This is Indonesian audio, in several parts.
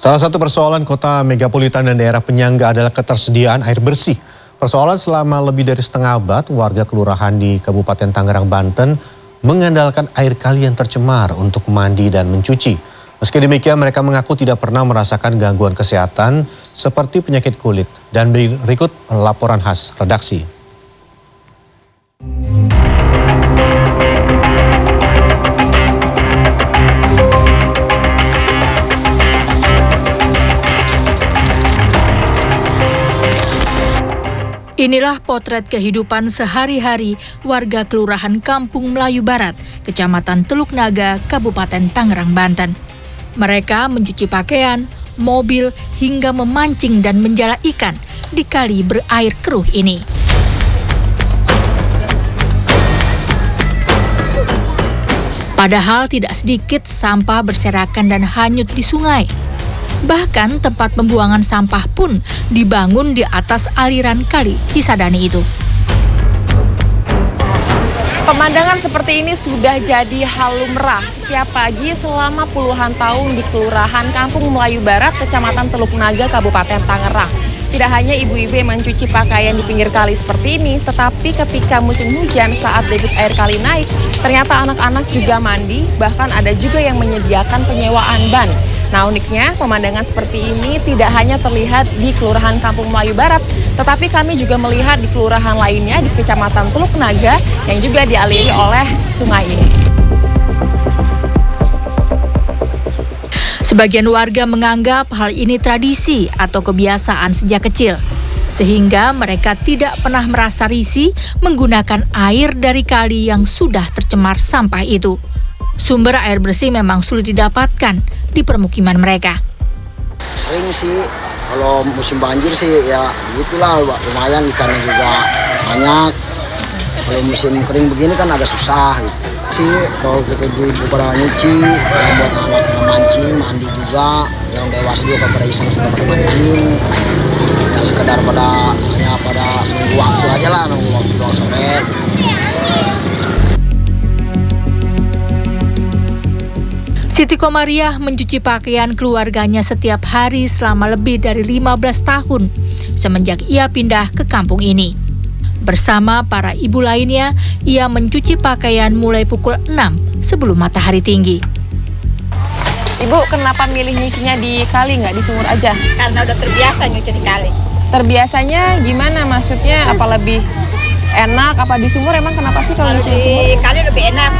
Salah satu persoalan kota megapolitan dan daerah penyangga adalah ketersediaan air bersih. Persoalan selama lebih dari setengah abad, warga kelurahan di Kabupaten Tangerang, Banten mengandalkan air kali yang tercemar untuk mandi dan mencuci. Meski demikian, mereka mengaku tidak pernah merasakan gangguan kesehatan seperti penyakit kulit. Dan berikut laporan khas redaksi. Inilah potret kehidupan sehari-hari warga Kelurahan Kampung Melayu Barat, Kecamatan Teluk Naga, Kabupaten Tangerang, Banten. Mereka mencuci pakaian, mobil, hingga memancing dan menjala ikan di kali berair keruh ini. Padahal tidak sedikit sampah berserakan dan hanyut di sungai. Bahkan tempat pembuangan sampah pun dibangun di atas aliran kali Cisadane itu. Pemandangan seperti ini sudah jadi hal lumrah setiap pagi selama puluhan tahun di Kelurahan Kampung Melayu Barat, Kecamatan Teluk Naga, Kabupaten Tangerang. Tidak hanya ibu-ibu yang mencuci pakaian di pinggir kali seperti ini, tetapi ketika musim hujan saat debit air kali naik, ternyata anak-anak juga mandi, bahkan ada juga yang menyediakan penyewaan ban. Nah, uniknya pemandangan seperti ini tidak hanya terlihat di Kelurahan Kampung Melayu Barat, tetapi kami juga melihat di kelurahan lainnya di Kecamatan Teluk Naga yang juga dialiri oleh sungai ini. Sebagian warga menganggap hal ini tradisi atau kebiasaan sejak kecil, sehingga mereka tidak pernah merasa risih menggunakan air dari kali yang sudah tercemar sampah itu. Sumber air bersih memang sulit didapatkan di permukiman mereka. Sering sih, kalau musim banjir sih ya begitulah, lumayan ikannya juga banyak. Kalau musim kering begini kan agak susah gitu. Sih kalau ibu-ibu pada nyuci, yang buat anak mancing, mandi juga, yang dewasa juga pada iseng sudah pada mancing. Ya sekedar hanya pada nunggu waktu aja lah, nunggu waktu doang sore. Siti Komariah mencuci pakaian keluarganya setiap hari selama lebih dari 15 tahun semenjak ia pindah ke kampung ini. Bersama para ibu lainnya, ia mencuci pakaian mulai pukul 6 sebelum matahari tinggi. Ibu, kenapa milih nyucinya di kali nggak di sumur aja? Karena udah terbiasa nyuci di kali. Terbiasanya gimana maksudnya? Apa lebih enak apa di sumur? Emang kenapa sih kalau nyuci di sumur? Di kali lebih enak,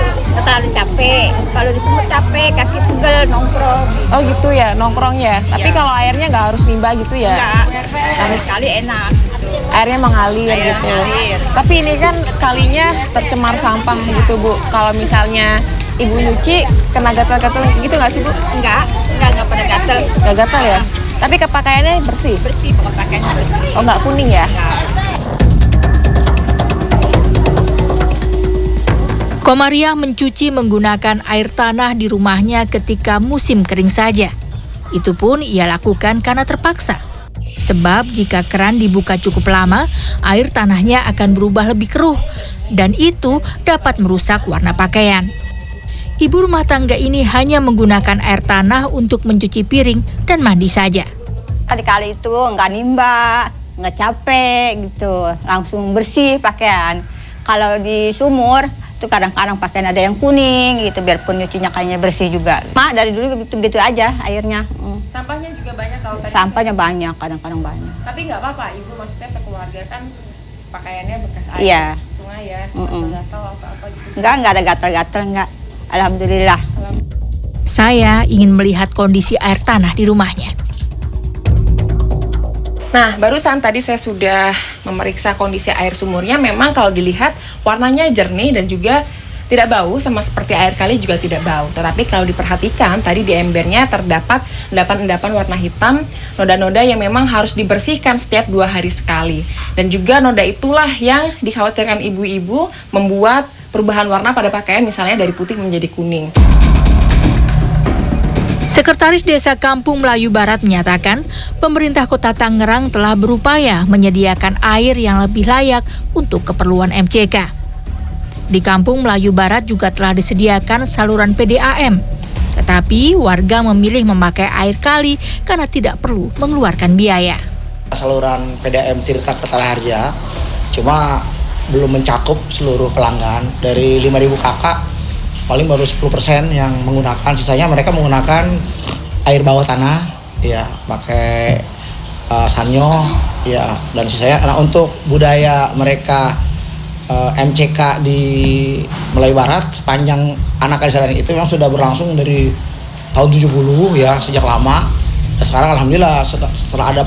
terlalu capek. Kalau di sumur capek, kaki pegel, nongkrong. Oh gitu ya, nongkrong ya. Tapi kalau airnya nggak harus limbah gitu ya? Enggak, kali enak. Airnya mengalir gitu. Mengalir. Tapi ini kan kalinya tercemar sampah gitu, Bu. Kalau misalnya ibu nyuci kena gatal-gatal gitu nggak sih, Bu? Enggak pada gatel. Nggak gatal ya? Tapi pakaiannya bersih? Bersih, pakaiannya bersih. Oh, nggak kuning ya? Komariah mencuci menggunakan air tanah di rumahnya ketika musim kering saja. Itu pun ia lakukan karena terpaksa. Sebab jika keran dibuka cukup lama, air tanahnya akan berubah lebih keruh dan itu dapat merusak warna pakaian. Ibu rumah tangga ini hanya menggunakan air tanah untuk mencuci piring dan mandi saja. Kali itu nggak nimba, nggak capek gitu, langsung bersih pakaian. Kalau di sumur itu kadang-kadang pakaian ada yang kuning gitu, biarpun nyucinya kayaknya bersih juga. Dari dulu begitu aja airnya. Sampahnya juga banyak kalau tadi. Sampahnya banyak, kadang-kadang banyak. Tapi nggak apa-apa, ibu maksudnya sekeluarga kan pakaiannya bekas air, iya. Sungai ya, gatal apa-apa gitu. Enggak ada gatal-gatal, enggak. Alhamdulillah. Saya ingin melihat kondisi air tanah di rumahnya. Nah, barusan tadi saya sudah memeriksa kondisi air sumurnya. Memang kalau dilihat warnanya jernih dan juga tidak bau, sama seperti air kali juga tidak bau. Tetapi kalau diperhatikan, tadi di embernya terdapat endapan-endapan warna hitam, noda-noda yang memang harus dibersihkan setiap 2 hari sekali. Dan juga noda itulah yang dikhawatirkan ibu-ibu membuat perubahan warna pada pakaian, misalnya dari putih menjadi kuning. Sekretaris Desa Kampung Melayu Barat menyatakan, pemerintah Kota Tangerang telah berupaya menyediakan air yang lebih layak untuk keperluan MCK. Di Kampung Melayu Barat juga telah disediakan saluran PDAM. Tetapi warga memilih memakai air kali karena tidak perlu mengeluarkan biaya. Saluran PDAM Tirta Kertaharja cuma belum mencakup seluruh pelanggan. Dari 5.000 kakak paling baru 10% yang menggunakan, sisanya mereka menggunakan air bawah tanah, ya pakai sanyo, ya, dan sisanya. Nah, untuk budaya mereka MCK di Melayu Barat sepanjang anak kali sadari itu memang sudah berlangsung dari tahun 70 ya, sejak lama. Dan sekarang alhamdulillah setelah ada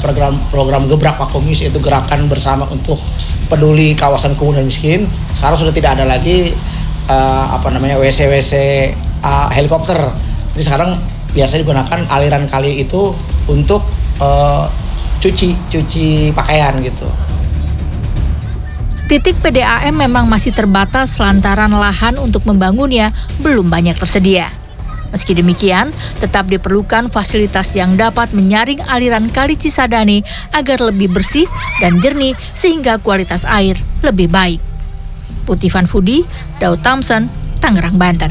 program Gebrak Pakomis, yaitu gerakan bersama untuk peduli kawasan kumuh dan miskin, sekarang sudah tidak ada lagi WC helikopter. Jadi sekarang biasa digunakan aliran kali itu untuk cuci pakaian gitu. Titik PDAM memang masih terbatas lantaran lahan untuk membangunnya belum banyak tersedia. Meski demikian, tetap diperlukan fasilitas yang dapat menyaring aliran Kali Cisadane agar lebih bersih dan jernih sehingga kualitas air lebih baik. Putih Vanfudi, Daud Thompson, Tangerang, Banten.